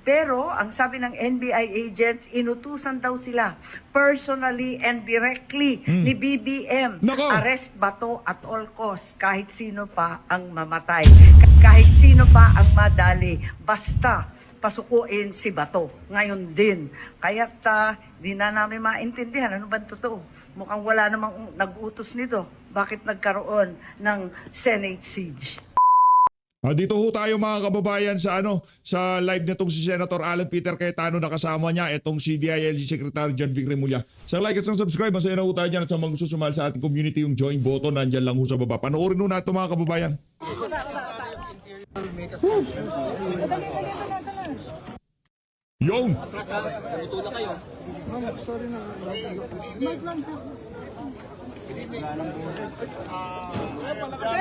Pero ang sabi ng NBI agents, inutusan daw sila personally and directly ni BBM. Nako! Arrest Bato at all costs, kahit sino pa ang mamatay, kahit sino pa ang madali, basta pasukuin si Bato. Ngayon din. Kaya't di na namin maintindihan ano ba totoo. Mukhang wala namang nag-utos nito. Bakit nagkaroon ng Senate siege? Dito ho tayo mga kababayan sa sa live nitong si Senator Alan Peter Cayetano, nakasama niya itong si DILG Secretary John Vic Remulla. Sa like at sa subscribe, masaya na ho tayo dyan at sa mga gusto sumali sa ating community, yung join button nandyan lang ho sa baba. Panoorin ho natin mga kababayan. Yung!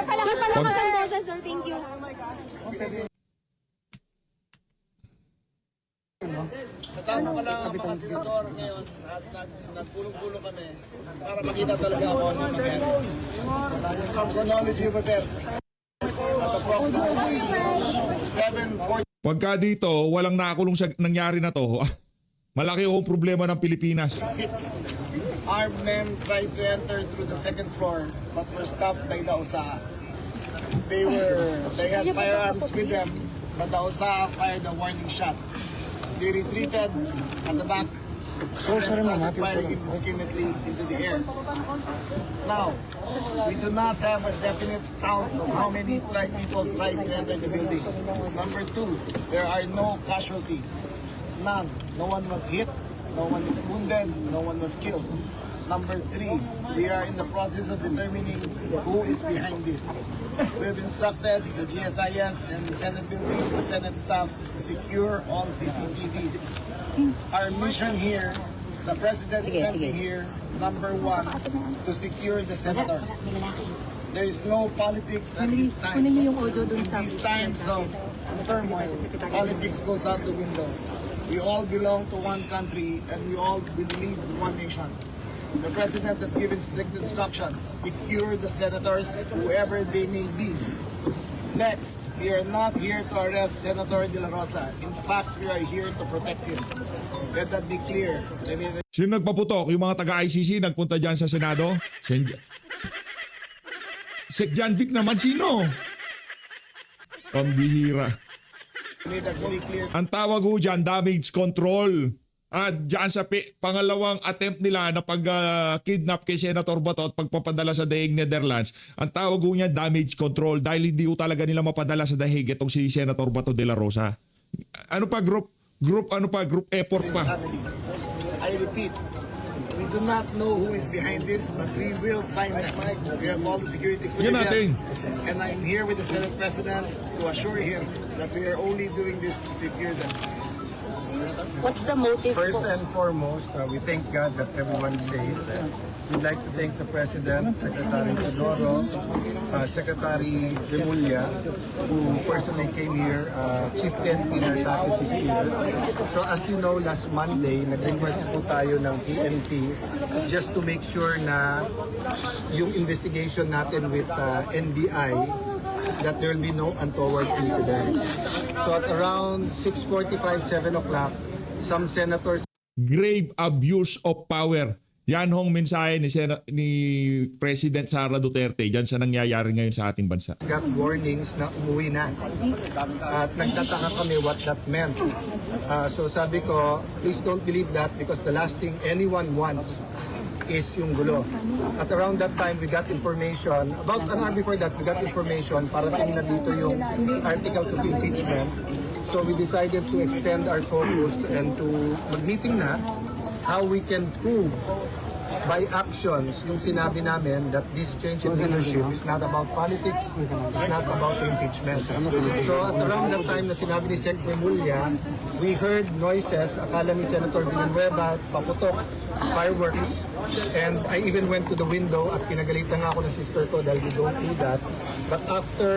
Palakasan boses, sir. Thank you. Kasama ko lang ang mga senador ngayon at nagpulong-pulong kami para makita talaga ako ng mga ang chronology of events. At approximately 7:40 Pagka dito, walang nakakulong sa nangyari na to, malaki ho ang problema ng Pilipinas. armed men tried to enter through the second floor but were stopped by the OSA. They had firearms with them, but the OSA fired a warning shot. They retreated at the back and started firing indiscriminately into the air. Now, we do not have a definite count of how many people tried to enter the building. Number two, there are no casualties. None. No one was hit. No one is wounded, no one was killed. Number three, we are in the process of determining who is behind this. We have instructed the GSIS and the Senate building, the Senate staff to secure all CCTVs. Our mission here, the President sent me here, number one, to secure the senators. There is no politics at this time. In these times of turmoil, politics goes out the window. We all belong to one country and we all will lead one nation. The President has given strict instructions. Secure the senators, whoever they may be. Next, we are not here to arrest Senator De La Rosa. In fact, we are here to protect him. Let that be clear. Sino nagpaputok? Yung mga taga-ICC nagpunta dyan sa Senado? Sec John Vic naman, sino? Pambihira. Made that very clear. Ang tawag ho dyan, damage control. At dyan sa pangalawang attempt nila na pag-kidnap kay Senator Bato at pagpapadala sa Daig, Netherlands, ang tawag ho niya damage control dahil hindi ho talaga nila mapadala sa Daig itong si Senator Bato de la Rosa. Ano pa group effort pa. I repeat, we do not know who is behind this, but we will find them. We have all the security footages, and I'm here with the Senate President to assure him that we are only doing this to secure them. What's the motive First po? and foremost, we thank God that everyone's safe. We'd like to thank the President, Secretary Teodoro, Secretary Remulla, who personally came here. Chief Ken Pinartates is here. So as you know, last Monday, nag-request po tayo ng PNP just to make sure na yung investigation natin with NBI that there will be no untoward incidents. So at around 6:45, 7 o'clock, some senators Grave abuse of power. Yan hong mensahe ni President Sara Duterte dyan sa nangyayari ngayon sa ating bansa. got warnings na umuwi na. At nagtataka kami what that meant. So sabi ko, please don't believe that because the last thing anyone wants is yung gulo. At around that time, we got information, about an hour before that, we got information, parating na dito yung articles of impeachment. So we decided to extend our focus and to mag-meeting na how we can prove by actions yung sinabi namin that this change in leadership is not about politics, it's not about impeachment. So at around that time na sinabi ni Sec. Remulla, we heard noises, akala ni Senator Villanueva, paputok, fireworks, and I even went to the window at pinagalitan nga ako ng sister ko dahil we don't do that. But after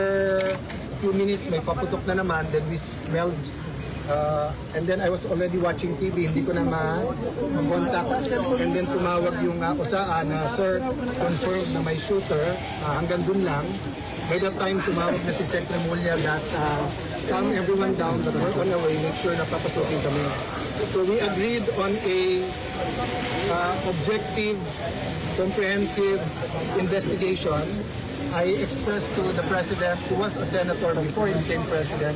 a few minutes, may paputok na naman, then we smelled and then I was already watching TV, hindi ko na ma-contact. And then tumawag yung OSA na, sir, confirm na may shooter, hanggang dun lang. By that time, tumawag na si Sec. Remulla that calm everyone down, but we're on our way, make sure na papasukin kami. So we agreed on a objective, comprehensive investigation. I expressed to the President, who was a senator before he became President,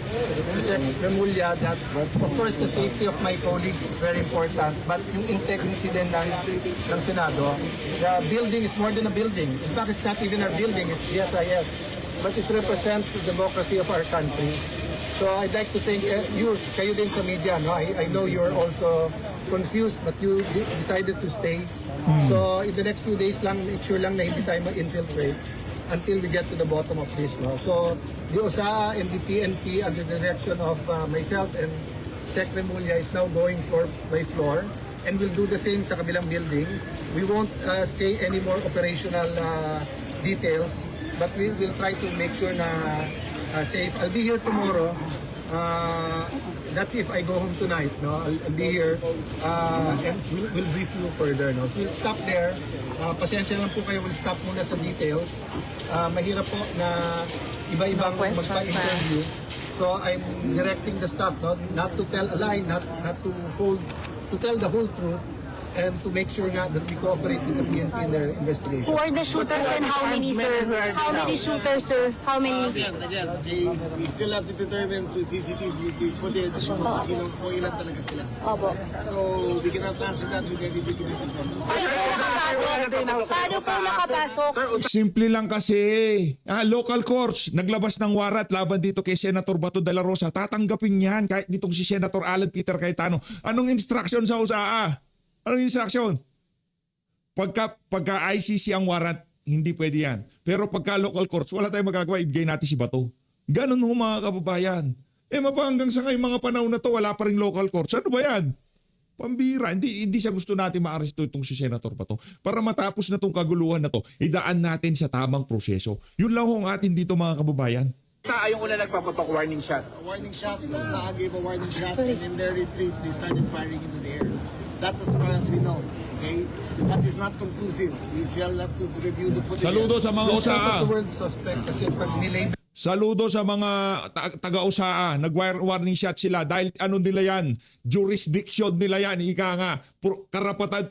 Sec. Remulla, that of course the safety of my colleagues is very important, but yung integrity din ng Senado, the building is more than a building. In fact, it's not even a building, it's GSIS. But it represents the democracy of our country. So I'd like to thank you, kayo din sa media. No? I know you're also confused, but you decided to stay. So in the next few days lang, make sure lang na hindi tayo ma-infiltrate until we get to the bottom of this. No? So the OSA and the PNP under the direction of myself and Sec. Remulla is now going floor by floor, and we'll do the same sa kabilang building. We won't say any more operational details, but we will try to make sure na safe. I'll be here tomorrow. That's if I go home tonight. No, I'll be here and we'll brief you further. No, so we'll stop there. Pasensya lang po kayo. We'll stop muna sa details. Mahirap po na iba-ibang magpa-interview. So I'm directing the staff, no, not to tell a lie, not to tell the whole truth, and to make sure nga that we cooperate with the PNP in their investigation. Who are the shooters and how many, sir? How many shooters, sir? How many? Again, okay, we still have to determine through CCTV footage kung sino o ilan talaga sila. Opo. So, we cannot answer that with any definitive Paano po nakapasok? Simple lang kasi. Local courts, naglabas ng warat laban dito kay Senator Bato de la Rosa. Tatanggapin yan kahit ditong si Senator Alan Peter Cayetano. Anong instruction sa USAA? Anong instruction? Pagka ICC ang warrant, hindi pwede yan. Pero pagka local courts, wala tayong magagawa, ibigay natin si Bato. Ganun ho mga kababayan. Hanggang sa ngayong mga panahon na to, wala pa rin local courts. Ano ba yan? Pambira. Hindi sa gusto natin maaresto itong si Senator Bato. Para matapos na itong kaguluhan na to, idaan natin sa tamang proseso. Yun lang ho ang atin dito mga kababayan. Sa yung una nagpapatok warning shot. warning shot. Sa gave a warning shot, and in their retreat, they started firing into the air. That's as far as we know. Okay? That is not conclusive. We still have to review the footage. Saludo sa mga Don't USAA. put the word suspect kasi pag nilabel Saludo sa mga taga-USAA. Nag-warning shot sila dahil ano nila yan? Jurisdiction nila yan. Ika nga, karapatan,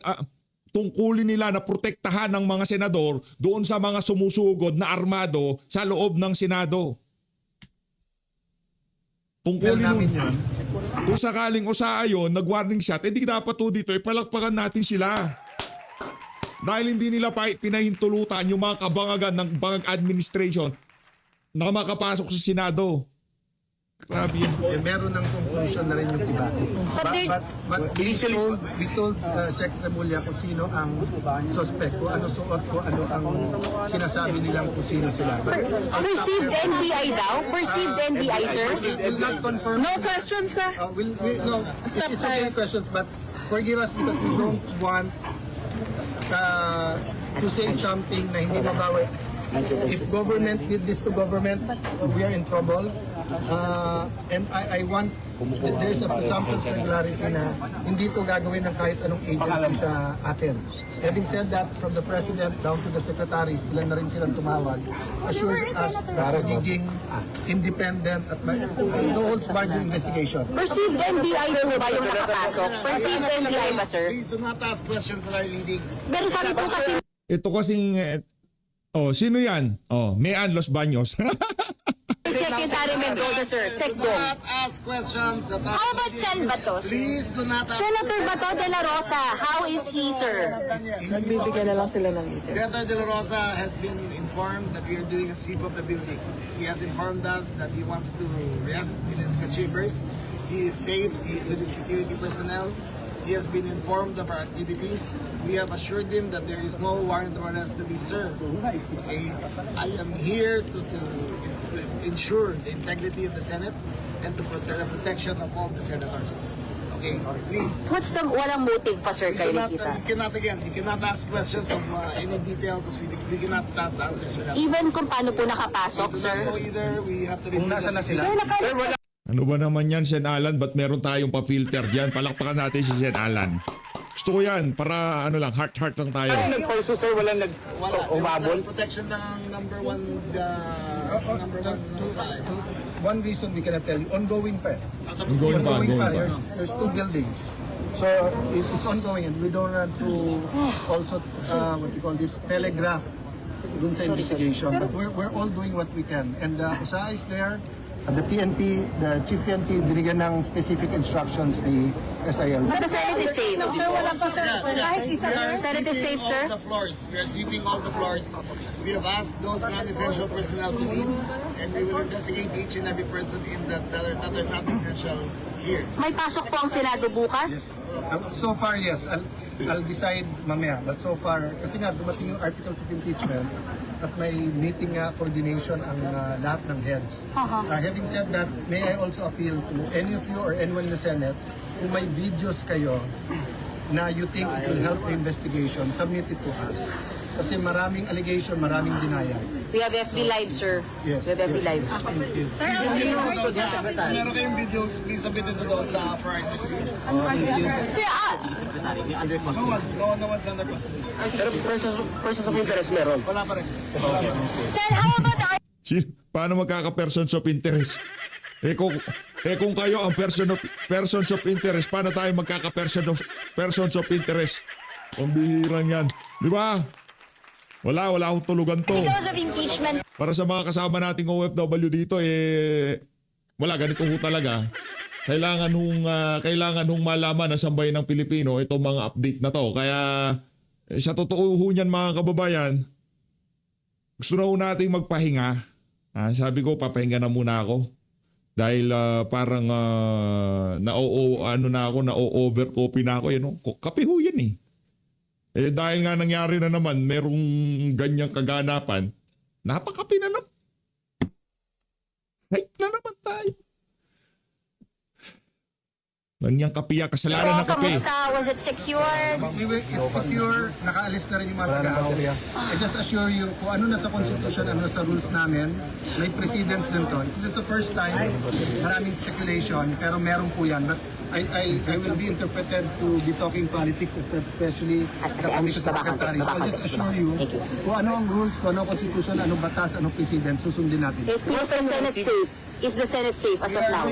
tungkulin nila na protektahan ng mga senador doon sa mga sumusugod na armado sa loob ng Senado. Tungkulin namin nun. yan. Kung sakaling USAA yun, nag-warning shot, hindi dapat to dito, ipalakpakan natin sila. Dahil hindi nila pinahintulutan yung mga kabangagan ng bangag administration na makapasok sa Senado. Grabe yan. Meron ng conclusion na rin yung iba. But we told Sec. Remulla kung sino ang suspect, kung ano suot, kung ano ang sinasabi nilang kung sino sila. Perceived NBI daw? Perceived NBI, sir? We'll not confirm. No questions, sir. No, it's okay questions, but forgive us because we don't want to say something na hindi mabawi. If government did this to government, we are in trouble. And I want, there's a presumption of regularity na hindi ito gagawin ng kahit anong agency sa atin. Having said that, from the President down to the secretaries, ilan na rin silang tumawag, assures us na magiging independent at no holds barred yung investigation. Perceived NBI po ba yung nakapasok? Perceived NBI ba, sir? Please do not ask questions that are leading. Pero sabi po kasi Ito kasing, sino yan? Mayan Los Baños. Secretary Mendoza, sir. Do Secdom. not ask questions that are How about Sen Bato? Please do not ask Senator Bato de la Rosa, how is he, sir? Nagbibigyan na lang sila ng details. Senator De La Rosa has been informed that we are doing a sweep of the building. He has informed us that he wants to rest in his chambers. He is safe. He is with his security personnel. He has been informed of our activities. We have assured him that there is no warrant of arrest to be served. Okay? I am here to ensure the integrity of the Senate and to protect the protection of all the senators. Okay? Please. What's the, walang motive pa, sir, kay Nikita? You cannot ask questions of any detail because we cannot have answers for that. Even kung paano po nakapasok, sir? So either we have to review the Sir, Ano ba naman yan, Sen Alan? Ba't meron tayong pa-filter dyan? Palakpakan natin si Sen Alan. Gusto ko yan, para heart-heart lang tayo. Nag-pursue, sir, walang Wala. umabol. Protection ng number one sa one reason we cannot tell you, ongoing pa. Ongoing pa. There's two buildings. So it's ongoing and we don't want to also, what you call this, telegraph dun sa investigation. But we're all doing what we can. And USAA is there. The PNP, the Chief PNP, binigyan ng specific instructions ni SIL. But the Senate is safe. Senate is safe, sir. All the floors. We are sweeping all the floors. We have asked those non-essential personnel to leave, and we will investigate each and every person in that are not essential here. May pasok po ang Senado bukas. So far, yes. I'll decide mamaya. But so far, kasi nga dumating yung articles of impeachment at may meeting nga coordination ang lahat ng heads. Having said that, may I also appeal to any of you or anyone in the Senate, kung may videos kayo na you think it will help the investigation, submit it to us. Kasi maraming allegation, maraming denial. We have FB Live, sir. Yes, We have FB yes, Live. Kung meron kayong videos, please submit it to those for our investigation. Sir, No one's under custody. Pero persons of interest meron. Wala pa rin. Sir, how about the Paano magkaka-persons of interest? Kung kayo ang persons of interest, paano tayo magkaka-persons of interest? Pambihirang yan. Di ba? Wala akong tulugan to. articles of impeachment? Para sa mga kasama nating OFW dito, wala, ganito ho talaga. Kailangan hong malaman ng sambayan ng Pilipino itong mga update na to. Kaya sa totoo ho niyan mga kababayan, gusto na ho nating magpahinga. Sabi ko, papahinga na muna ako. Dahil parang na-overcopy na ako. Kape ho yan eh. Dahil nga nangyari na naman, merong ganyang kaganapan, napakapi na naman. Hype na naman tayo. Ganyang kapiya, kasalanan ng kape. Kamusta? Was it secure? It's secure, nakaalis na rin yung mga taga-house. I just assure you, kung ano na sa Constitution, ano sa rules namin, may precedence din to. It's just the first time, maraming speculation, pero meron po yan. But I will be interpreted to be talking politics, especially the Commission Secretary. So I'll just assure you, kung ano ang rules, kung ano ang Constitution, ano batas, ano precedent, susundin natin. Is the Senate safe? Is the Senate safe as of now?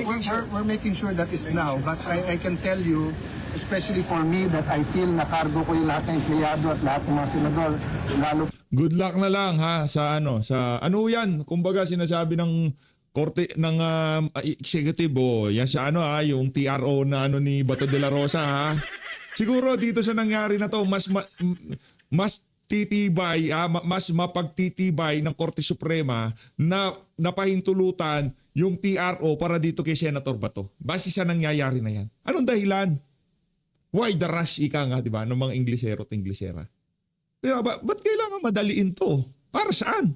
We're making sure that is now, but I can tell you, especially for me, that I feel na cargo ko yung lahat ng empleyado at lahat ng mga senador, lalo. Good luck na lang ha sa ano yan, kumbaga sinasabi ng korte ng executive yan sa yung TRO na ni Bato de la Rosa ha. Siguro dito sa nangyari na to mas titibay, mas mapagtitibay ng Korte Suprema na napahintulutan yung TRO para dito kay Senator Bato. Base sa nangyayari na yan. Anong dahilan? Why the rush, ika nga, di ba, ng mga Inglesero at Inglesera? Diba, ba't kailangan madaliin to? Para saan?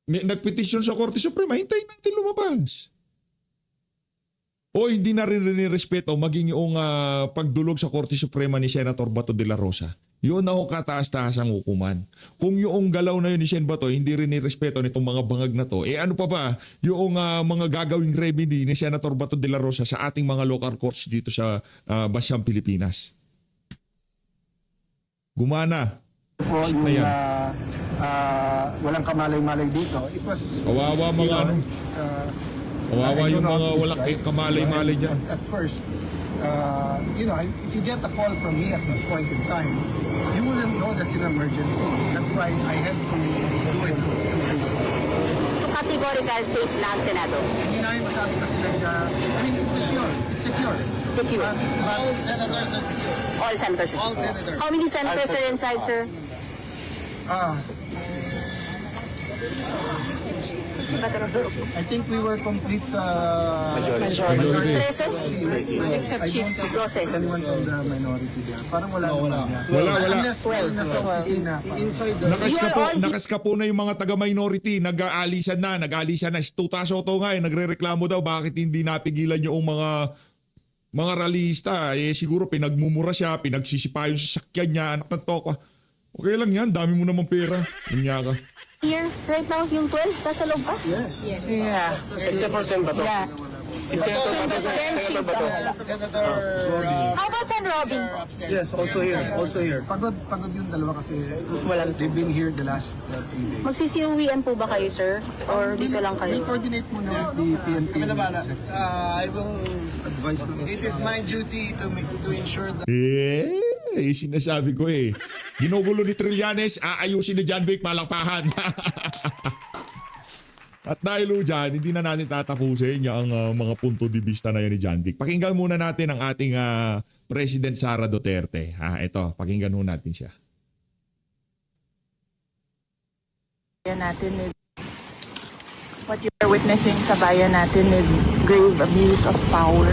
Nagpetisyon sa Korte Suprema, hintayin natin lumabas. O hindi na rin respeto maging yung pagdulog sa Korte Suprema ni Senator Bato de la Rosa. Yun na ho kataas-taas ang hukuman. Kung yung galaw na yun ni Sen Bato, hindi rin nirespeto nitong mga bangag na to, ano pa ba yung mga gagawing remedy ni Senator Bato de la Rosa sa ating mga local courts dito sa bansang Pilipinas? Gumana. Po yung Na yan. walang kamalay-malay dito. It was Kawawa mga kawawa yung mga walang kamalay-malay dyan. At first, if you get a call from me at this point in time, you wouldn't know that's an emergency. That's why I had to do it. So categorical safe na ang Senado? Hindi namin masabi kasi it's secure. It's secure. Secure. All senators are secure. All senators. All senators. How many senators are inside, sir? I think we were complete sa Majority. Except I she's don't Jose. think anyone from the minority there. Parang wala naman yan. Wala. Unless nasa opisina. Inside the... Nakaskapo na yung mga taga-minority, nag-aalisan na. 2 Soto nga nagrereklamo daw bakit hindi napigilan yung mga rallyista. Siguro pinagmumura siya, pinagsisipa yung sasakyan niya, anak ng tokwa. Okay lang yan, dami mo naman pera. Kanya ka. Here, right now, yung 12, nasa loob pa? Yes. Yeah. Except for Sen Bato. Yeah. Senator How about Sen. Robin? upstairs. Yes, also here. Also here. Pagod yung dalawa kasi they've been here the last 3 days. Magsisiuwian po ba kayo, sir? Or dito lang We'll kayo? coordinate muna with the PNP. Kami na bahala. I will, Advice naman. it is my duty to ensure that Sinasabi ko eh. Ginugulo ni Trillanes, aayusin ni John Vic, malakpahan. At dahil dyan, hindi na natin tatapusin yung mga punto de vista na yan ni John Vic. Pakinggan muna natin ang ating President Sara Duterte. Ito, pakinggan muna natin siya. Bayan natin is what you are witnessing sa bayan natin is grave abuse of power,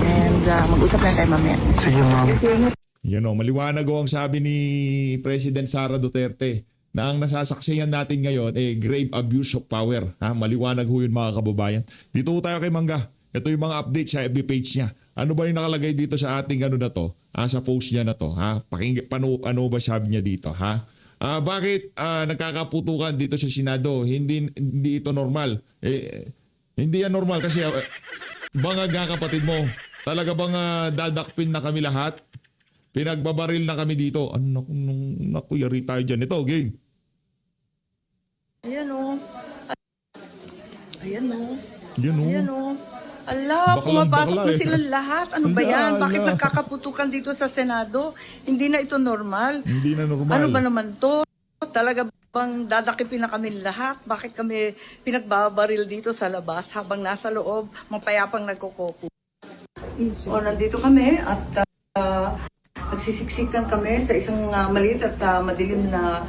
and mag-usap na tayo mamaya. Yan o, maliwanag o ang sabi ni President Sara Duterte na ang nasasaksihan natin ngayon grave abuse of power. Maliwanag ho yun mga kababayan. Dito ho tayo kay Mangga. Ito yung mga update sa FB page niya. Ano ba yung nakalagay dito sa ating na to? Sa post niya na to. Pakinggan, ano ba sabi niya dito? Bakit nagkakaputukan dito sa Senado? Hindi ito normal. Hindi yan normal kasi bangag nga kapatid mo. Talaga bang dadakpin na kami lahat? Pinagbabaril na kami dito. Naku, yari tayo dyan. Ito, game. Ayan o. Ayan o. Yan o. Ayan o. Ala, Baklang pumapasok bakla na eh. sila lahat. Ano ba Ala, yan? Bakit ala. nagkakaputukan dito sa Senado? Hindi na ito normal. Hindi na normal. Ano ba naman to? Talaga bang dadakipin na kami lahat? Bakit kami pinagbabaril dito sa labas habang nasa loob, mapayapang nagkukopo? O, nandito kami at nagsisiksikan kami sa isang maliit at madilim na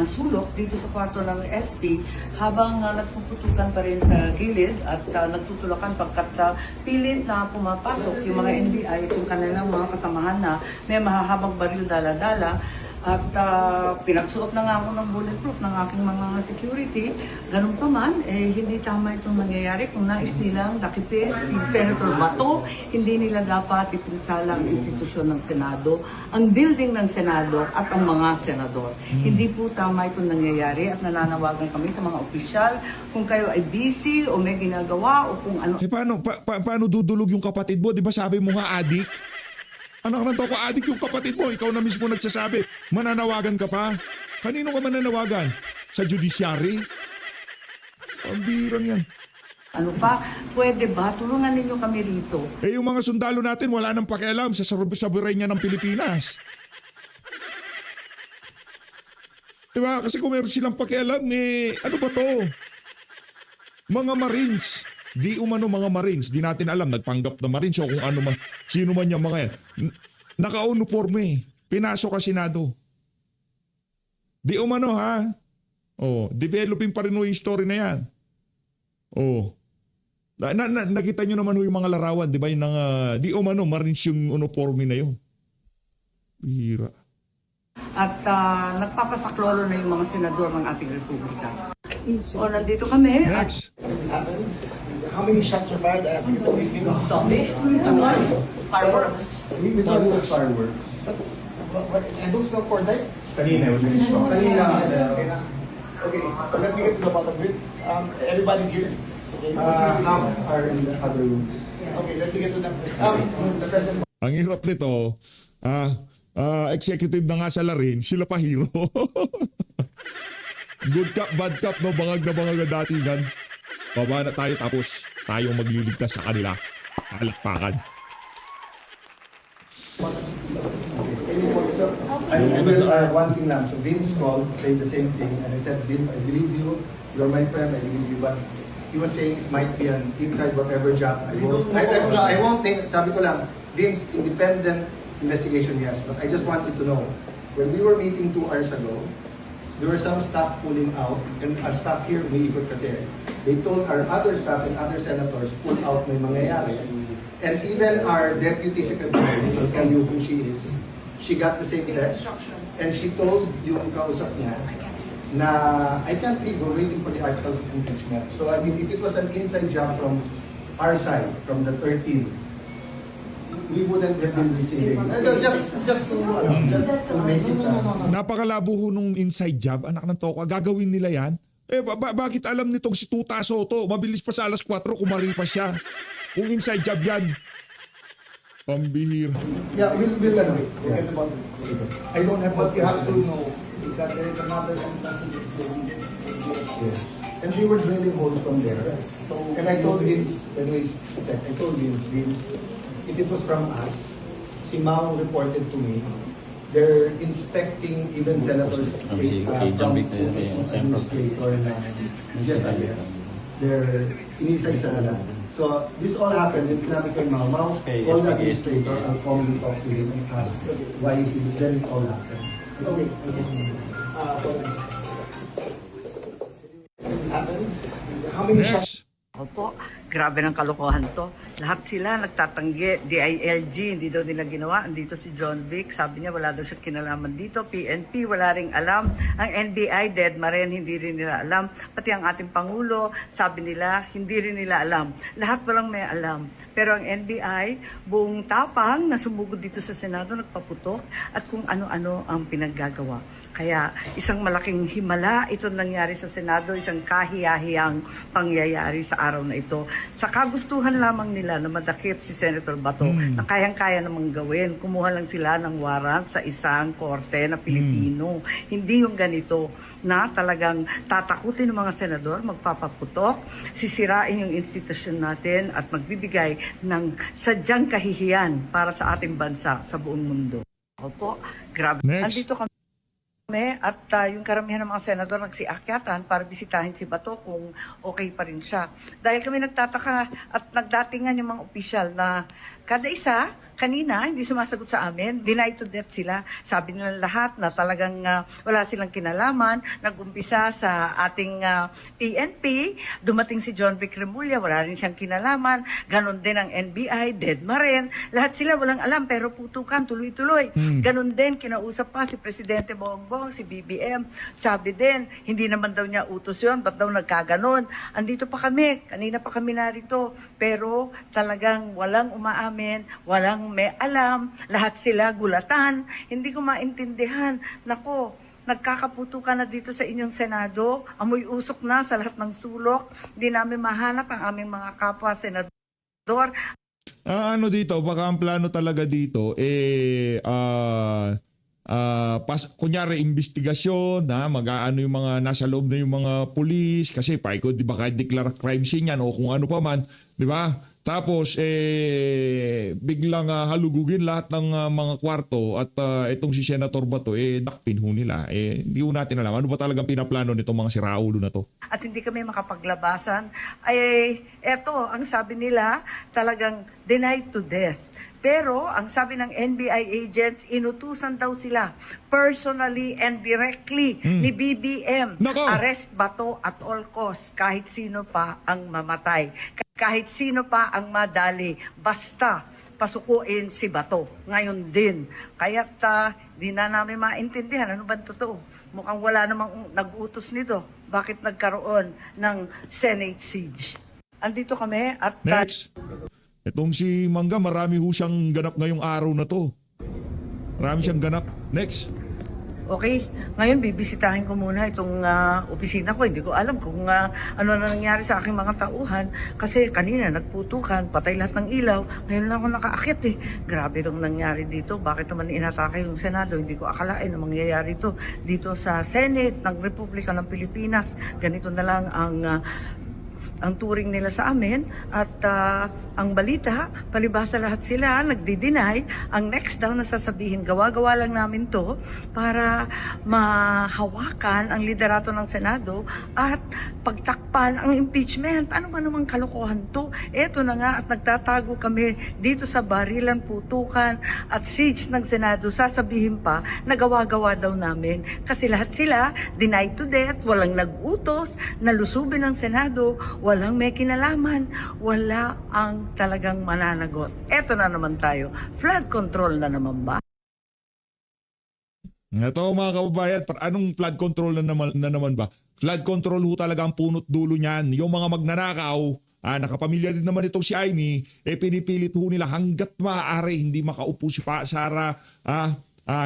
sulok dito sa kwarto ng SP habang nagpuputukan pa rin sa gilid at nagtutulakan pagkat pilit na pumapasok yung mga NBI at yung kanilang mga kasamahan na may mahahabang baril dala-dala. At pinagsuot na nga ako ng bulletproof ng aking mga security. Ganun pa man, hindi tama itong nangyayari. Kung nais nilang dakipin si Senator Bato, hindi nila dapat ipinsala ang institusyon ng Senado, ang building ng Senado at ang mga senador. Hindi po tama itong nangyayari at nananawagan kami sa mga opisyal kung kayo ay busy o may ginagawa o kung ano. Paano dudulog yung kapatid mo? Di ba sabi mo nga adik? Anak ng toko, adik yung kapatid mo. Ikaw na mismo nagsasabi. Mananawagan ka pa? Kanino ka mananawagan? Sa judiciary? Ang birang yan. Ano pa? Pwede ba? Tulungan ninyo kami rito. Yung mga sundalo natin wala nang pakialam sa soberanya ng Pilipinas. Diba? Kasi kung meron silang pakialam, ano ba to? Mga Marines. Di umano mga Marines. Di natin alam. Nagpanggap na Marines o kung ano man. Sino man yung mga yan. Naka-uniforme. Pinasok ka Senado. Di umano ha. Developing pa rin yung story na yan. Nakita nyo naman yung mga larawan. Di ba? Yung di umano Marines yung uniforme na yun. Hira. At nagpapasaklolo na yung mga senador ng ating republika. O, nandito kami. Next. how many shots were fired? I think it's only 50. Dami. Fireworks. We thought it was fireworks. And those no for that? Kanina. Okay, let me get to the bottom of it. Everybody's here. Okay, Half are in the other room. okay, let me get to them first. The president. Ang hirap nito, executive na nga sa Larin, sila pa hero. Good cop, bad cop, no? Bangag na bangag ang datingan. Baba na tayo tapos tayong magliligtas sa kanila. Palakpakan. One thing lang. So Vince called, said the same thing, and I said, Vince, I believe you. You're my friend. I believe you. But he was saying it might be an inside whatever job. I won't think. Sabi ko lang, Vince, independent investigation, yes. But I just wanted to know, when we were meeting 2 hours ago, there were some staff pulling out, and a staff here, umiikot kasi. They told our other staff and other senators, pull out, may mangyayari. And even our deputy secretary, will tell you who she is, she got the same text, and she told yung kausap niya na I can't believe we're waiting for the articles of impeachment. So I mean, if it was an inside job from our side, from the 13, we wouldn't have been receiving. Just to make it. Napakalabo ho nung inside job, anak ng toka, gagawin nila yan? Bakit alam nitong si Tuta Soto, mabilis pa sa alas 4, kumari pa siya. Kung inside job yan. Pambihir. Yeah, we'll get about it. I don't have what you have to know is that there is another entrance in this building. Yes. And they were drilling holes from there. Yes. So, and I told Vince, I told Vince, if it was from us, si Mao reported to me, they're inspecting even senators from administrator na yes, they're inisa-isa na lang. So this all happened, it's not kay Mao. Mao called the administrator, I'll come and talk to him and ask why is it then it all happened. Okay. This happened. How many shots? Next. Opo, grabe ng kalokohan to. Lahat sila nagtatanggi, DILG, hindi daw nila ginawa. Andito si John Vic, sabi niya wala daw siya kinalaman dito. PNP, wala ring alam. Ang NBI, dead ma rin, hindi rin nila alam. Pati ang ating Pangulo, sabi nila, hindi rin nila alam. Lahat walang may alam. Pero ang NBI, buong tapang na sumugod dito sa Senado, nagpaputok at kung ano-ano ang pinaggagawa. Kaya isang malaking himala ito nangyari sa Senado, isang kahiyahiyang pangyayari sa araw na ito. Sa kagustuhan lamang nila na madakip si Senator Bato na kayang-kaya namang gawin. Kumuha lang sila ng warrant sa isang korte na Pilipino. Hindi yung ganito na talagang tatakutin ng mga senador, magpapaputok, sisirain yung institusyon natin at magbibigay ng sadyang kahihiyan para sa ating bansa sa buong mundo. Opo, grabe. Next. Andito kami at yung karamihan ng mga senador nagsiakyatan para bisitahin si Bato kung okay pa rin siya. Dahil kami nagtataka at nagdatingan yung mga opisyal na kada isa, kanina, hindi sumasagot sa amin, deny to death sila. Sabi nila lahat na talagang wala silang kinalaman. Nag-umpisa sa ating PNP, dumating si John Vic Remulla, wala rin siyang kinalaman. Ganon din ang NBI, dead ma rin. Lahat sila walang alam pero putukan, tuloy-tuloy. Ganon din, kinausap pa si Presidente Bongbong, si BBM. Sabi din, hindi naman daw niya utos yun, ba't daw nagkaganon? Andito pa kami, kanina pa kami narito. Pero talagang walang umaamin, walang may alam, lahat sila gulatan. Hindi ko maintindihan. Nako, nagkakaputukan na dito sa inyong Senado, amoy usok na sa lahat ng sulok. Hindi namin mahanap ang aming mga kapwa senador. Ano dito, baka ang plano talaga dito, kunyari investigasyon, mag-aano yung mga nasa loob na yung mga pulis, kasi paikot, di ba, kahit declare crime scene yan o kung ano pa man, di ba? Tapos, biglang halugugin lahat ng mga kwarto at itong si Senator Bato, dakpin ho nila. Hindi ho natin alam. Ano ba talagang pinaplano nitong mga siraulo na to? At hindi kami makapaglabasan, eto, ang sabi nila, talagang denied to death. Pero ang sabi ng NBI agents, inutusan daw sila personally and directly ni BBM. Nako! Arrest Bato at all costs, kahit sino pa ang mamatay. Kahit sino pa ang madali, basta pasukuin si Bato. Ngayon din. Kaya't di na namin maintindihan ano ba totoo. Mukhang wala namang nag-utos nito. Bakit nagkaroon ng Senate siege? Andito kami at Next. Itong si Mangga, marami ho siyang ganap ngayong araw na to. Marami siyang ganap. Next. okay, ngayon bibisitahin ko muna itong opisina ko. Hindi ko alam kung ano na nangyari sa aking mga tauhan kasi kanina nagputukan, patay lahat ng ilaw. Ngayon lang ako nakaakyat eh. Grabe itong nangyari dito. Bakit naman inatake yung Senado? Hindi ko akalain na mangyayari ito dito sa Senate ng Republika ng Pilipinas. Ganito na lang ang turing nila sa amin at ang balita, palibhasa lahat sila nagdi-deny. Ang next daw na sasabihin, gawa-gawa lang namin to para mahawakan ang liderato ng Senado at pagtakpan ang impeachment. Ano ba namang kalokohan to? Eto na nga at nagtatago kami dito sa barilan, putukan at siege ng Senado. Sasabihin pa na gawa-gawa daw namin kasi lahat sila denied to death, walang nag-utos, nalusubin ng Senado, walang may kinalaman, wala ang talagang mananagot. Eto na naman tayo. Flood control na naman ba? Ito mga kababayan, anong flood control na naman ba? Flood control ho talaga ang punot dulo niyan. Yung mga magnanakaw, nakapamilya din naman itong si Amy, pinipilit ho nila hanggat maaari hindi makaupo si Pa Sara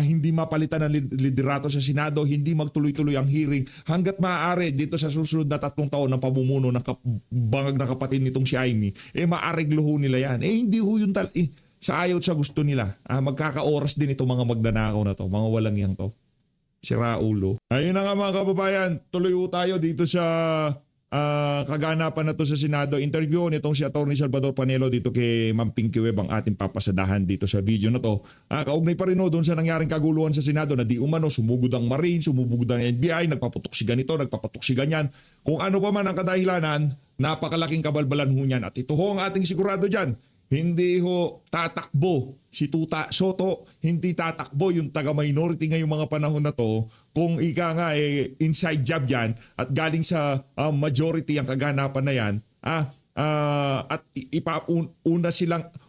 hindi mapalitan ng liderato sa Senado, hindi magtuloy-tuloy ang hearing hanggat maaari dito sa susunod na 3 taon ng pamumuno ng bangag na kapatid nitong si Amy, maareglo ho nila yan. Hindi ho yun sa ayaw at sa gusto nila. Magkakaoras din itong mga magnanakaw na to, mga walang yang to. Sira ulo. Ayun na nga mga kababayan, tuloy ho tayo dito sa kaganapan na to sa Senado. Interview nitong si Atty. Salvador Panelo dito kay Ma'am Pinky Web ang ating papasadahan dito sa video na to. Kaugnay pa rin doon sa nangyaring kaguluhan sa Senado na di umano sumugod ang Marine, sumugod ang NBI, nagpaputok si ganito, nagpaputok si ganyan. Kung ano pa man ang kadahilanan, napakalaking kabalbalan ho niyan. At ito ho ang ating sigurado dyan. Hindi ho tatakbo si Tuta Soto, hindi tatakbo yung taga-minority ngayong mga panahon na to kung ika nga inside job yan at galing sa majority ang kaganapan na yan. At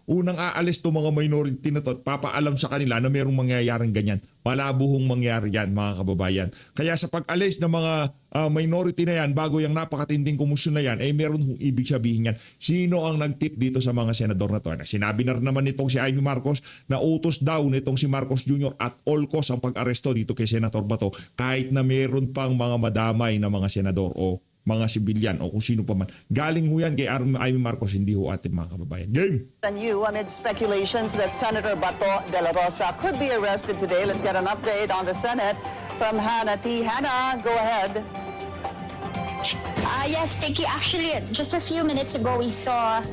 unang aalis to mga minority na to at papaalam sa kanila na mayroong mangyayaring ganyan. Malabo hong mangyari yan mga kababayan. Kaya sa pag-alis ng mga minority na yan bago yung napakatinding komisyon na yan, meron hong ibig sabihin yan. Sino ang nag-tip dito sa mga senador na to? Sinabi na rin naman nitong si Amy Marcos na utos daw nitong si Marcos Jr. at all cost ang pag-aresto dito kay Senator Bato kahit na meron pang mga madamay na mga senador o mga sibilyan o kung sino pa man. Galing ho yan kay Amy Marcos, hindi ho atin mga kababayan. Game! And you, amid speculations that Senator Bato de la Rosa could be arrested today. Let's get an update on the Senate from Hannah T. Hannah, go ahead. Yes, Pinky. Actually, just a few minutes ago, we saw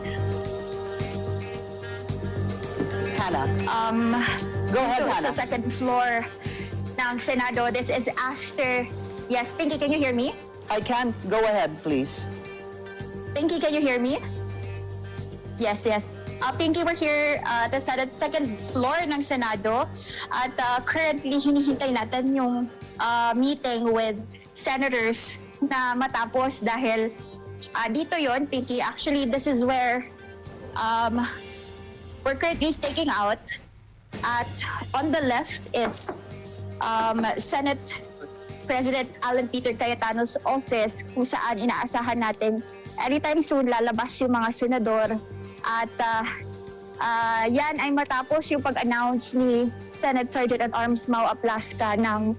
Hannah. Go ahead, sa Hannah. second floor ng Senado. This is after... Yes, Pinky, can you hear me? I can. Go ahead, please. Pinky, can you hear me? Yes, yes. Pinky, we're here at the second floor ng Senado. At currently, hinihintay natin yung meeting with senators na matapos dahil dito yon, Pinky. Actually, this is where we're currently staking out. At on the left is Senate President Alan Peter Cayetano's office kung saan inaasahan natin anytime soon lalabas yung mga senador at yan ay matapos yung pag-announce ni Senate Sergeant at Arms Mau Aplasca ng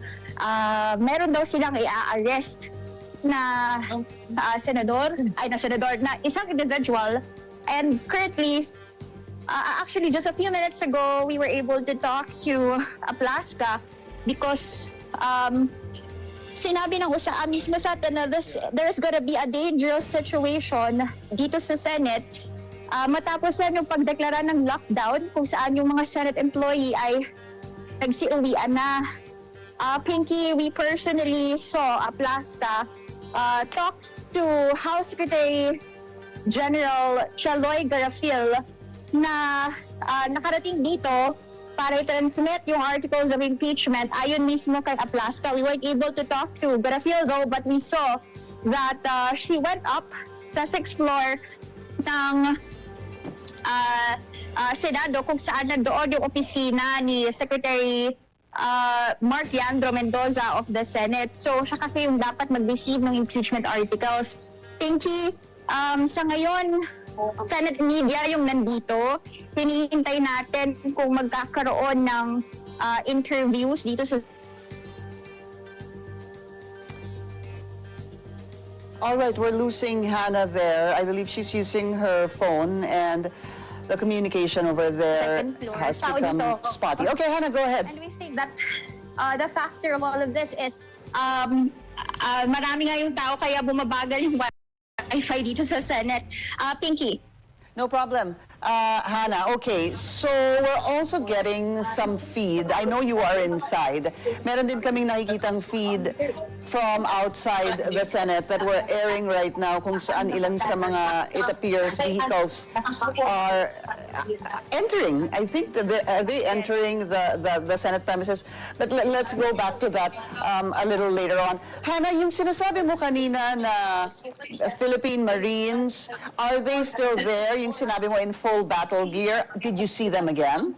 meron daw silang i-arrest na senador na isang individual. And currently actually just a few minutes ago we were able to talk to Aplasca because sinabi ng USAA mismo sa atin na there's gonna be a dangerous situation dito sa Senate matapos yan yung pagdeklara ng lockdown kung saan yung mga Senate employee ay nagsiuwian na. Pinky, we personally saw Aplasca talk to House Secretary General Chaloy Garafil na nakarating dito para i-transmit yung articles of impeachment ayon mismo kay Aplasca. We weren't able to talk to Garafil though, but we saw that she went up sa 6th floor ng Senado kung saan nandoon yung opisina ni Secretary Mark Leandro Mendoza of the Senate. So siya kasi yung dapat mag-receive ng impeachment articles. Pinky, sa ngayon, Senate media yung nandito. Hinihintay natin kung magkakaroon ng interviews dito sa... All right, we're losing Hannah there. I believe she's using her phone and the communication over there Second floor. has Tao become dito. spotty. Okay, Hannah, go ahead. And we think that the factor of all of this is marami nga yung tao kaya bumabagal yung Wi-Fi dito sa Senate. Pinky. No problem. Hannah, okay, so we're also getting some feed. I know you are inside. Meron din kaming nakikitang feed from outside the Senate that we're airing right now kung saan ilan sa mga, it appears, vehicles are entering. I think, are they entering the Senate premises? But let's go back to that a little later on. Hannah, yung sinasabi mo kanina na Philippine Marines, are they still there? Yung sinabi mo in full battle gear, did you see them again?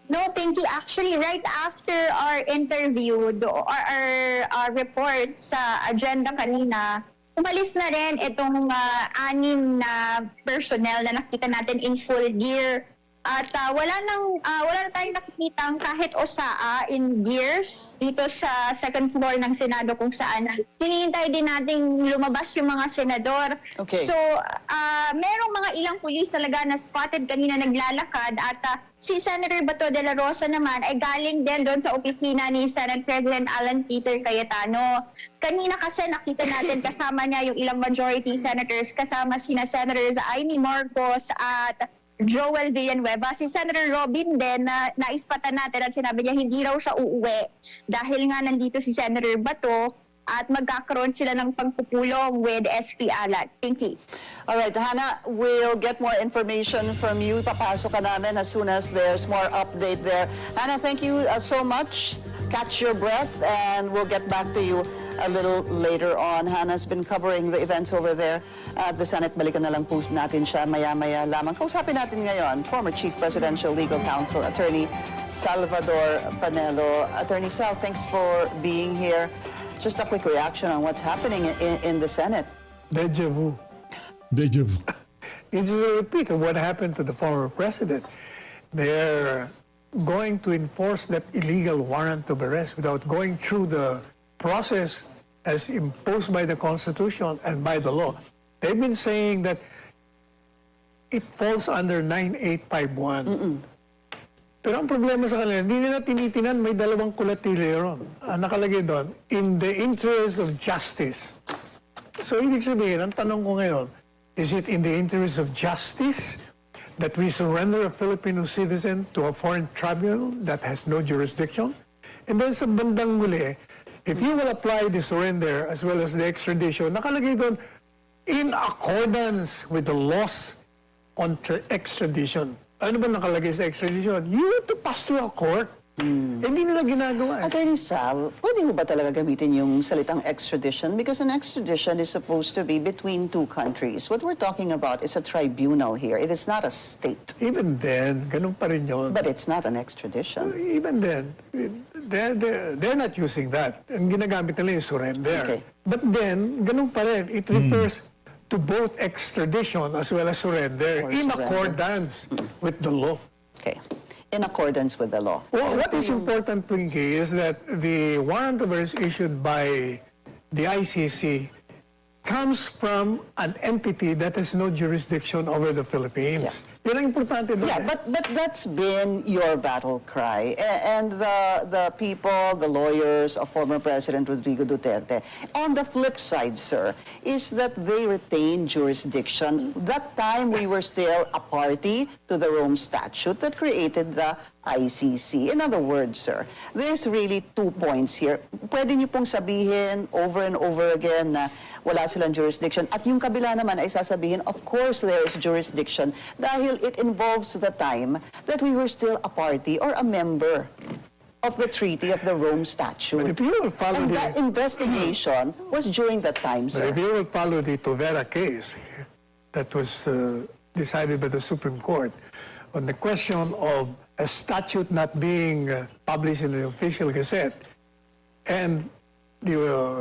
No, Pinky, actually, right after our interview, our report sa agenda kanina, umalis na rin itong 6 na personnel na nakita natin in full gear At wala na tayong nakikitang kahit osaa in years dito sa second floor ng Senado kung saan hinihintay din nating lumabas yung mga senador. Okay. So, merong mga ilang pulis talaga na spotted kanina naglalakad at si Senator Bato de la Rosa naman ay galing din doon sa opisina ni Senate President Alan Peter Cayetano. Kanina kasi nakita natin kasama niya yung ilang majority senators, kasama sina Senators Amy Marcos at Joel Villanueva. Si Senator Robin din na naispatan natin at sinabi niya hindi raw siya uuwi dahil nga nandito si Senator Bato at magkakaroon sila ng pagpupulong with SP Alan. Thank you. All right, Hannah, we'll get more information from you. Papasok ka namin as soon as there's more update there. Hannah, thank you so much. Catch your breath and we'll get back to you a little later on. Hannah's been covering the events over there at the Senate. Balikan na lang po natin siya maya-maya lamang. Kausapin natin ngayon, former Chief Presidential Legal Counsel, Attorney Salvador Panelo. Attorney Sal, thanks for being here. Just a quick reaction on what's happening in the Senate. Deja vu. Deja vu. It's just a repeat of what happened to the former president. They're going to enforce that illegal warrant of arrest without going through the process as imposed by the Constitution and by the law. They've been saying that it falls under 9851. Pero ang problema sa kanila, hindi nila tinitinan, may dalawang kulatili ron. Ang nakalagay doon, in the interest of justice. So, ibig sabihin, ang tanong ko ngayon, is it in the interest of justice that we surrender a Filipino citizen to a foreign tribunal that has no jurisdiction? And then sa bandang muli, if you will apply the surrender as well as the extradition, nakalagay doon, in accordance with the laws on extradition. Ano ba nakalagay sa extradition? You have to pass through a court. Hindi nila ginagawa. Attorney Sal, pwede mo ba talaga gamitin yung salitang extradition? Because an extradition is supposed to be between two countries. What we're talking about is a tribunal here. It is not a state. Even then, ganun pa rin yun. But it's not an extradition. Even then, they're not using that. Ang ginagamit nila yung surrender. Okay. But then, ganun pa rin. It refers to both extradition as well as surrender Or in surrender. accordance with the law. Okay. In accordance with the law. Well, what is important, Pinky, is that the warrant of arrest issued by the ICC comes from an entity that has no jurisdiction over the Philippines. Yun ang importante doon. Yeah, but that's been your battle cry. And the people, the lawyers of former President Rodrigo Duterte. On the flip side, sir, is that they retain jurisdiction. That time we were still a party to the Rome Statute that created the ICC. In other words, sir, there's really 2 points here. Pwede niyo pong sabihin over and over again na wala silang jurisdiction. At yung kabila naman ay sasabihin, of course there is jurisdiction dahil it involves the time that we were still a party or a member of the Treaty of the Rome Statute. But if you will follow And the... that investigation was during that time, But sir. if you will follow the Tovera case that was decided by the Supreme Court on the question of a statute not being published in the official gazette, and the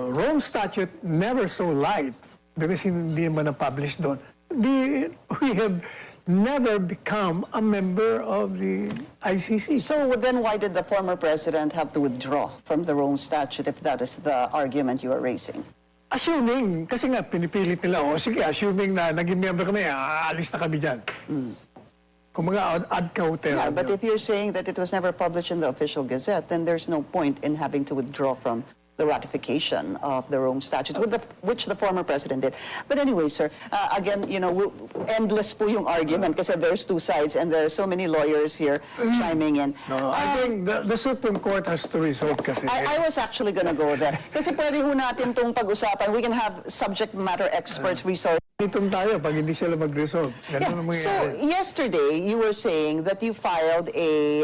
Rome Statute never so light because hindi man na-publish doon, we have never become a member of the ICC. So then why did the former president have to withdraw from the Rome Statute if that is the argument you are raising? Assuming, kasi nga pinipilit nila, o sige, assuming na naging member kami, aalis na kami dyan. Kung mga ad cautelam. Yeah, but if you're saying that it was never published in the official gazette, then there's no point in having to withdraw from the ratification of the Rome Statute, which the former president did. But anyway, sir, again, you know, endless po yung argument kasi there's two sides and there are so many lawyers here chiming in. No, I think the Supreme Court has to resolve kasi. I was actually gonna go there. Kasi pwede ho natin itong pag-usapan. We can have subject matter experts resource. Itong tayo pag hindi sila mag-resolve. Ganun ang So mangyayari. yesterday, you were saying that you filed a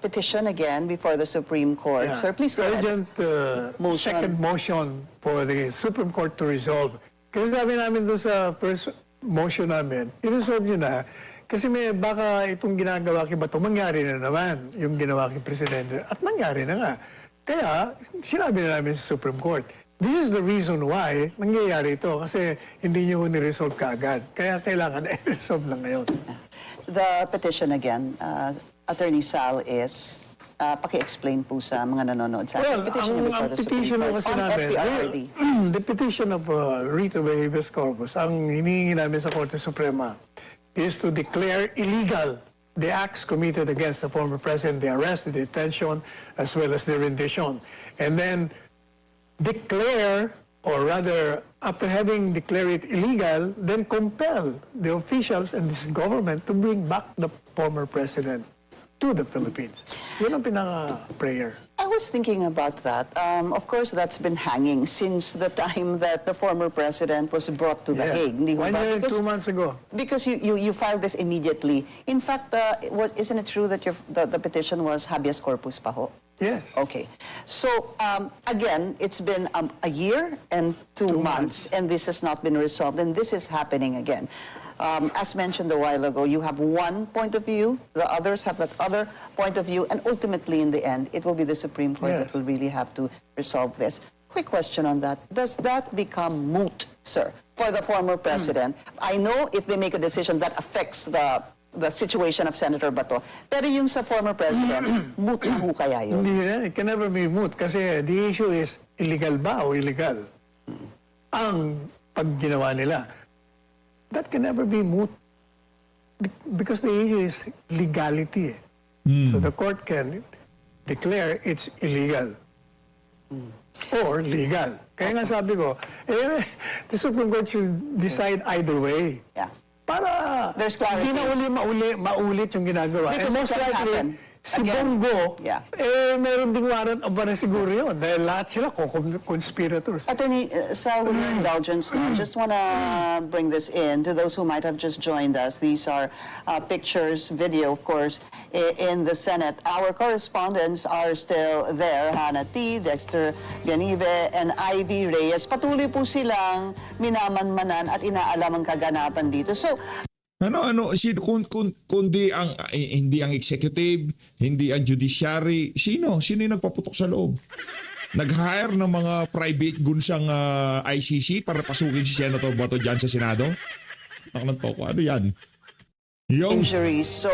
petition again before the Supreme Court. Yeah. Sir, please go ahead. Urgent Motion. second motion for the Supreme Court to resolve. Kasi sabi namin doon sa first motion namin, i-resolve nyo na kasi may baka itong ginagawa kay Bato, mangyari na naman yung ginawa kay Presidente. At mangyari na nga. Kaya sinabi na namin sa Supreme Court, this is the reason why nangyayari ito kasi hindi nyo ni-resolve kaagad. Kaya kailangan i-resolve lang ngayon. the petition again, Attorney Sal, is, paki-explain po sa mga nanonood sa Well, ating petition ang before the Supreme petition Court kasi on namin, FPRRD. the petition of writ of habeas corpus, ang hinihingi namin sa Korte Suprema is to declare illegal the acts committed against the former president, the arrest, the detention, as well as the rendition. And then declare, or rather, after having declared it illegal, then compel the officials and this government to bring back the former president to the Philippines. Yun ang pinaka-prayer. I was thinking about that. Of course, that's been hanging since the time that the former president was brought to The Yeah. Hague. Hindi ho 1 ba? year and 2 months ago. Because you filed this immediately. In fact, isn't it true that the petition was habeas corpus pa ho? Yes. Okay. So, again, it's been a year and 2 months, and this has not been resolved, and this is happening again. As mentioned a while ago, you have one point of view, the others have that other point of view, and ultimately, in the end, it will be the Supreme Court Yes. that will really have to resolve this. Quick question on that. Does that become moot, sir, for the former president? I know if they make a decision that affects the situation of Senator Bato, pero yung sa former president, moot na ho kaya yun? Hindi na, it can never be moot kasi the issue is illegal ba o illegal ang pag ginawa nila. That can never be moot because the issue is legality. So the court can declare it's illegal or legal. Kaya nga sabi ko, the Supreme Court should decide either way. Yeah. Para There's clarity. hindi na maulit yung ginagawa. Because And most it can likely, happen. si Again. Bongo, Yeah. meron ding warrant of arrest siguro yun. Dahil lahat sila conspirators. Attorney Sal, with your indulgence, I just want to bring this in to those who might have just joined us. These are pictures, video, of course, in the Senate. Our correspondents are still there, Hannah T., Dexter Ganive, and Ivy Reyes. Patuloy po silang minamanmanan at inaalam ang kaganapan dito. So, kundi ang hindi ang executive, hindi ang judiciary, sino yung nagpaputok sa loob? Nag-hire ng mga private gunsang ICC para pasukin si Senator Bato dyan sa Senado? Ano yan? injuries. So,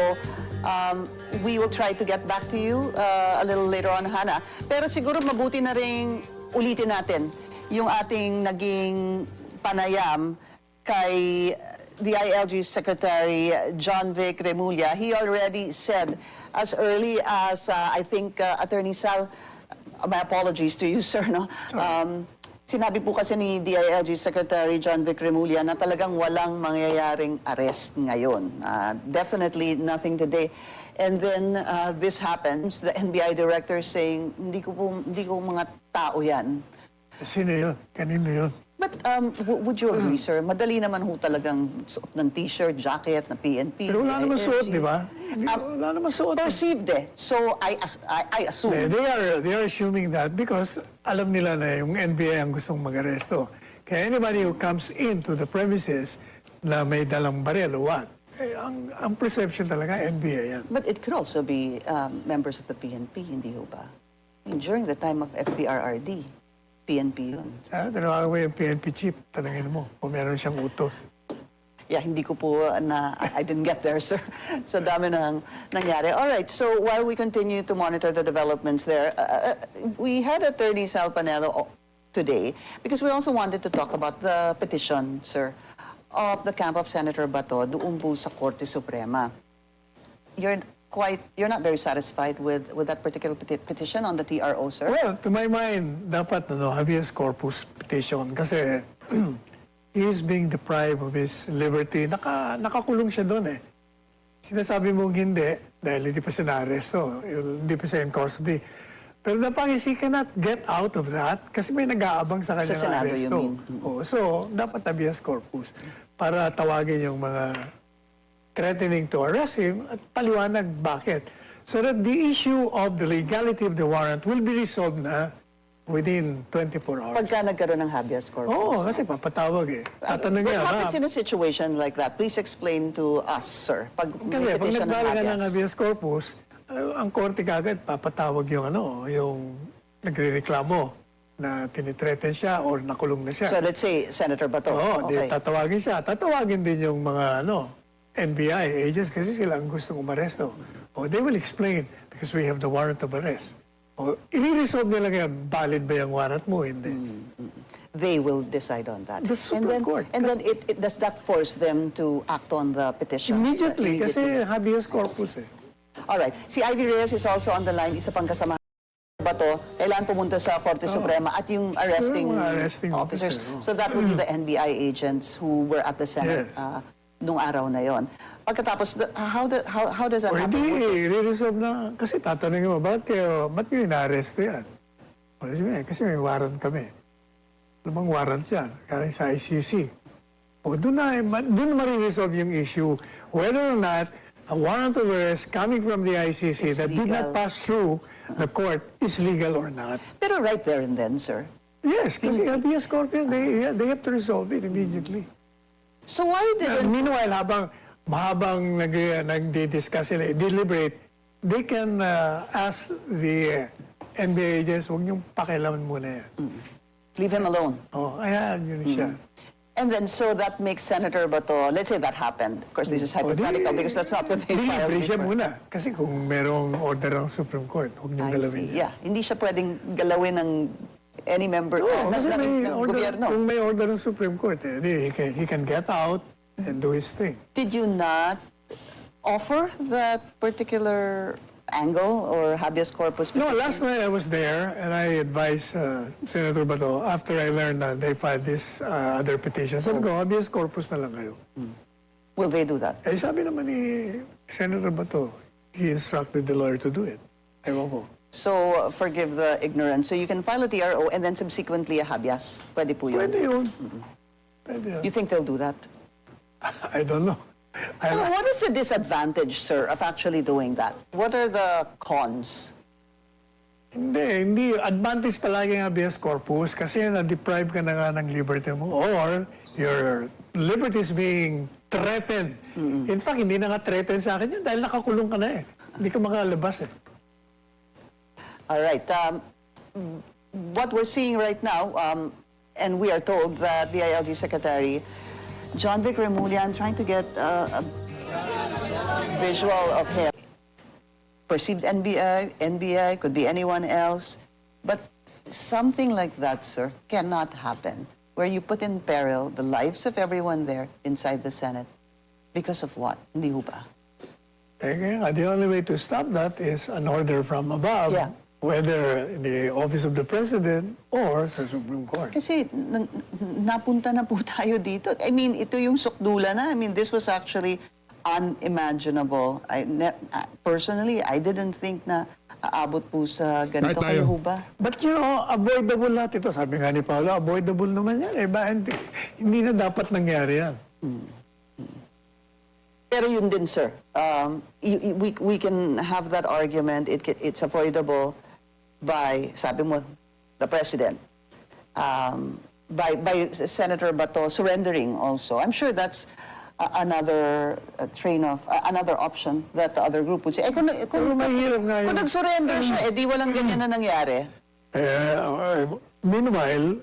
we will try to get back to you a little later on, Hannah. Pero siguro mabuti na rin ulitin natin yung ating naging panayam kay DILG Secretary John Vic Remulla. He already said as early as, I think, Attorney Sal, my apologies to you, sir, no? Sinabi po kasi ni DILG Secretary John Vic Remulla na talagang walang mangyayaring arrest ngayon. Definitely nothing today. And then this happens, the NBI director saying, hindi ko mga tao yan. Sino yun? Kanino yun? But would you agree, sir? Madali naman ho talagang suot ng t-shirt, jacket, na PNP. Pero wala naman DILG. suot, di ba? Wala naman suot. Perceived eh. So I assume. They are assuming that because alam nila na yung NBI ang gustong mag-aresto. Kaya anybody who comes into the premises na may dalang baril o what, ang perception talaga NBI yan. But it could also be members of the PNP, hindi ho ba? I mean, during the time of FPRRD, PNP yun. Tinawagan mo yung PNP chief, tanangin mo kung meron siyang utos. Yeah, hindi ko po I didn't get there, sir. So dami nang nangyari. All right, so while we continue to monitor the developments there, we had Attorney Sal Panelo today because we also wanted to talk about the petition, sir, of the camp of Senator Bato doon po sa Korte Suprema. You're not very satisfied with that particular petition on the TRO, sir? Well, to my mind, dapat habeas corpus petition kasi he is being deprived of his liberty. Nakakulong siya doon eh. Sinasabi mong hindi dahil hindi pa siya na-arresto, hindi pa siya in custody. Pero the fact is he cannot get out of that kasi may nag-aabang sa kanyang Senado, you arresto. mean? So, dapat habeas corpus para tawagin yung mga threatening to arrest him at paliwanag bakit. So that the issue of the legality of the warrant will be resolved na within 24 hours. Pagka nagkaroon ng habeas corpus. Oo, kasi papatawag eh. Tatanong What niya, happens in a situation like that? Please explain to us, sir. Pag kasi may pag petition ng nagdala ka ng habeas. habeas corpus, ang korte kagad papatawag yung nagre-reklamo na tinitreaten siya or nakulong na siya. So let's say Senator Bato. Oo, di tatawagin siya. Tatawagin din yung mga NBI agents kasi sila ang gustong umaresto. O they will explain because we have the warrant of arrest. O i-resolve nila kaya valid ba yung warrant mo? Hindi. They will decide on that. The Supreme Court. And then does that force them to act on the petition? Immediately, kasi habeas corpus eh. Alright. Si Ivy Reyes is also on the line. Isa pang kasama ba to? Kailangan pumunta sa Korte Suprema at yung arresting, Mga arresting officers. officer, So that would be the NBI agents who were at the Senate Yes. nung araw na yon. Pagkatapos, how does that O happen? hindi, i-resolve na. Kasi tatanungin mo, ba't nyo inaresto yan? O, kasi may warrant kami. Ano bang warrant yan? Galing sa ICC. O doon mariresolve yung issue. Whether or not a warrant of arrest coming from the ICC It's that did legal. not pass through the court is legal or not. Pero right there and then, sir. Yes, kasi habeas corpus, they have to resolve it immediately. So why didn't... Meanwhile, habang nagdi-discuss sila, deliberate, they can ask the NBA agents, huwag niyong pakialaman muna yan. Leave him alone. Oh, ayan, yun siya. And then, so that makes Senator Bato, let's say that happened. Of course, this is hypothetical because that's not what they filed Libre siya before. muna. Kasi kung merong order ng Supreme Court, huwag niyong I galawin see. yan. Yeah, hindi siya pwedeng galawin ng any member Oo, kasi may ng order, gobyerno. kung may order ng Supreme Court, he can get out and do his thing. Did you not offer that particular angle or habeas corpus No, petition? last night I was there and I advised Senator Bato after I learned that they filed this other petition. Sabi ko, habeas corpus na lang kayo. Will they do that? Eh, sabi naman ni Senator Bato, he instructed the lawyer to do it. Ewan ko. So, forgive the ignorance. So you can file a TRO and then subsequently a habeas. Pwede po yun. Pwede yun. Pwede yun. You think they'll do that? I don't know. What is the disadvantage, sir, of actually doing that? What are the cons? Hindi. Advantage palagi ang habeas corpus kasi na-deprive ka na nga ng liberty mo or your liberty is being threatened. In fact, hindi na nga threatened sa akin yun dahil nakakulong ka na eh. Hindi ka makalabas eh. All right. What we're seeing right now, and we are told that the ILG Secretary, John Vic Remulla, I'm trying to get a visual of him. Perceived NBI, could be anyone else. But something like that, sir, cannot happen. Where you put in peril the lives of everyone there inside the Senate. Because of what? Hindi ho ba? Eh, kaya nga, the only way to stop that is an order from above. Yeah. Whether in the office of the President or sa Supreme Court. Kasi napunta na po tayo dito. I mean, ito yung sukdula na. I mean, this was actually unimaginable. Personally, I didn't think na aabot po sa ganito. Tayo. Kayo ho ba? But you know, avoidable lahat ito. Sabi nga ni Paolo, avoidable naman yan. Eh, hindi na dapat nangyari yan. Pero yun din, sir. We can have that argument. It's avoidable by, sabi mo, the President. By Senator Bato surrendering also. I'm sure that's another another option that the other group would say. Kung mahirap nga yun. nag-surrender siya, di walang ganyan na nangyari. Meanwhile,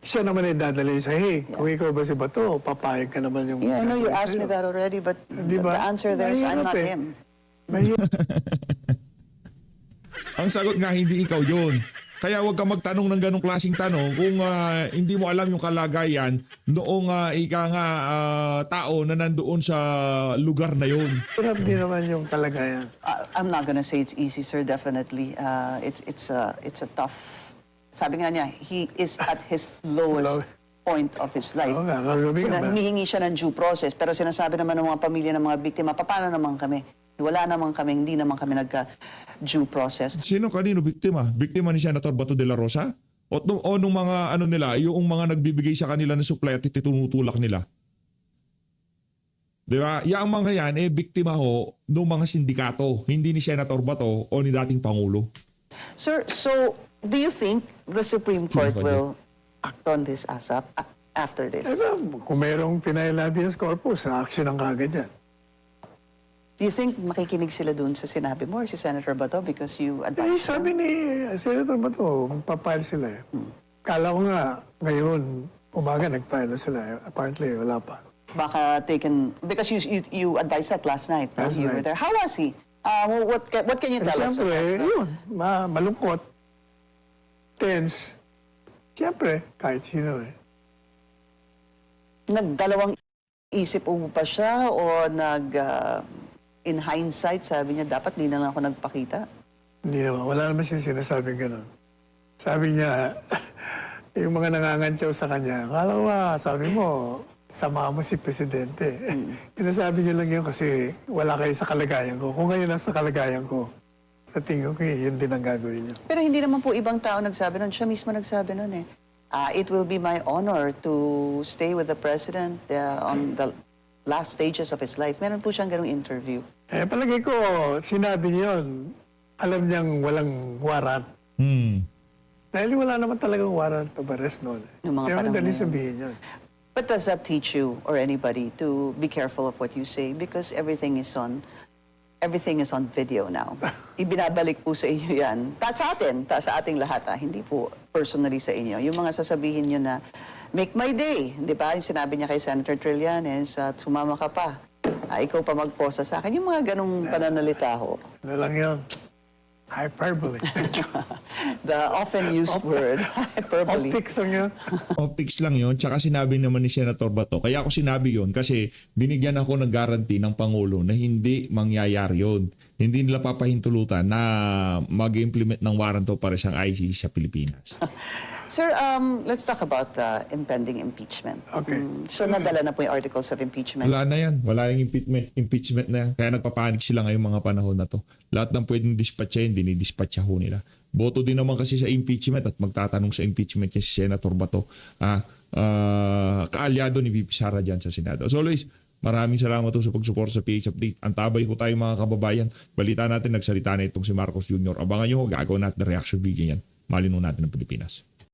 siya naman ay dadalhin sa, hey, kung ikaw ba si Bato, papayag ka naman yung... Yeah, I know you gagawin asked me sa'yo." that already, but Di the ba? answer there is I'm Mahirap not eh. him. Mahirap. Ang sagot nga, hindi ikaw yun. Kaya huwag ka magtanong ng ganong klaseng tanong kung hindi mo alam yung kalagayan noong tao na nandoon sa lugar na yun. Hirap din naman yung kalagayan. I'm not gonna say it's easy, sir. Definitely, it's a tough. Sabi nga niya, he is at his lowest point of his life. Oo nga, kagabi nga ba? Humihingi siya ng due process, pero sinasabi naman ng mga pamilya ng mga biktima, paano naman kami? Wala naman kami, hindi naman kami nagka-due process. Sino kanino biktima? Biktima ni Senator Bato de la Rosa? O nung mga nila, yung mga nagbibigay sa kanila ng supply at tinutulak nila? Di ba? Yang mga yan, biktima ho ng mga sindikato, hindi ni Senator Bato o ni dating Pangulo. Sir, so do you think the Supreme Court will act on this ASAP after this? Kung mayroong pinayal habeas corpus, action ang kagad yan. Do you think makikinig sila dun sa sinabi mo or si Senator Bato because you Eh, advised them? sabi ni Senator Bato, magpapile sila eh. Kala ko nga, ngayon, umaga nag-file na sila. Apparently, wala pa. baka taken, because you advised that last night. Last You were night. there. How was he? What can you tell us? Siyempre, yun, malungkot, tense. Siyempre, kahit sino eh. Nagdalawang isip po ba siya o in hindsight, sabi niya, dapat di na lang ako nagpakita? Hindi naman, wala naman siya sinasabing gano'n. Sabi niya, yung mga nangangantyaw sa kanya, akala ko sabi mo, sama mo si Presidente. Pinasabi niya lang yun kasi wala kayo sa kalagayan ko. Kung ngayon nasa kalagayan ko, sa tingin ko, yun din ang gagawin niya. Pero hindi naman po ibang tao nagsabi nun. Siya mismo nagsabi nun eh. It will be my honor to stay with the President on the last stages of his life. Meron po siyang ganung interview. Palagay ko, sinabi niya yun, alam niyang walang warrant. Dahil wala naman talagang warrant of arrest noon. Yung mga Kaya panahon madali na yun. sabihin yun. But does that teach you or anybody to be careful of what you say? Because everything is on video now. Ibinabalik po sa inyo yan. Sa atin, sa ating lahat, hindi po personally sa inyo. Yung mga sasabihin nyo na, make my day. Di ba? Yung sinabi niya kay Senator Trillanes, sumama ka pa. Ikaw pa magposa sa akin. Yung mga ganong pananalita ho. Ano lang yun? Hyperbole. The often used word, hyperbole. Optics lang yun. Optics lang yon. Tsaka sinabi naman ni Senator Bato. Kaya ako sinabi yon kasi binigyan ako ng guarantee ng Pangulo na hindi mangyayari yon. Hindi nila papahintulutan na mag-implement ng warrant of arrest ang ICC sa Pilipinas. Sir, let's talk about the impending impeachment. Okay. So nadala na po yung articles of impeachment. Wala na yan. Wala yung impeachment na yan. Kaya nagpapanik sila ngayong mga panahon na to. Lahat ng pwedeng dispatchahin, dinidispatcha ho nila. Boto din naman kasi sa impeachment at magtatanong sa impeachment niya si Senator Bato. Kaalyado ni VP Sara dyan sa Senado. As always, maraming salamat po sa pagsuporta sa PH Update. Antabay ko tayo mga kababayan. Balita natin, nagsalita na itong si Marcos Jr. Abangan nyo, gagawin natin na reaction video yan. Malinaw natin ng Pilipinas.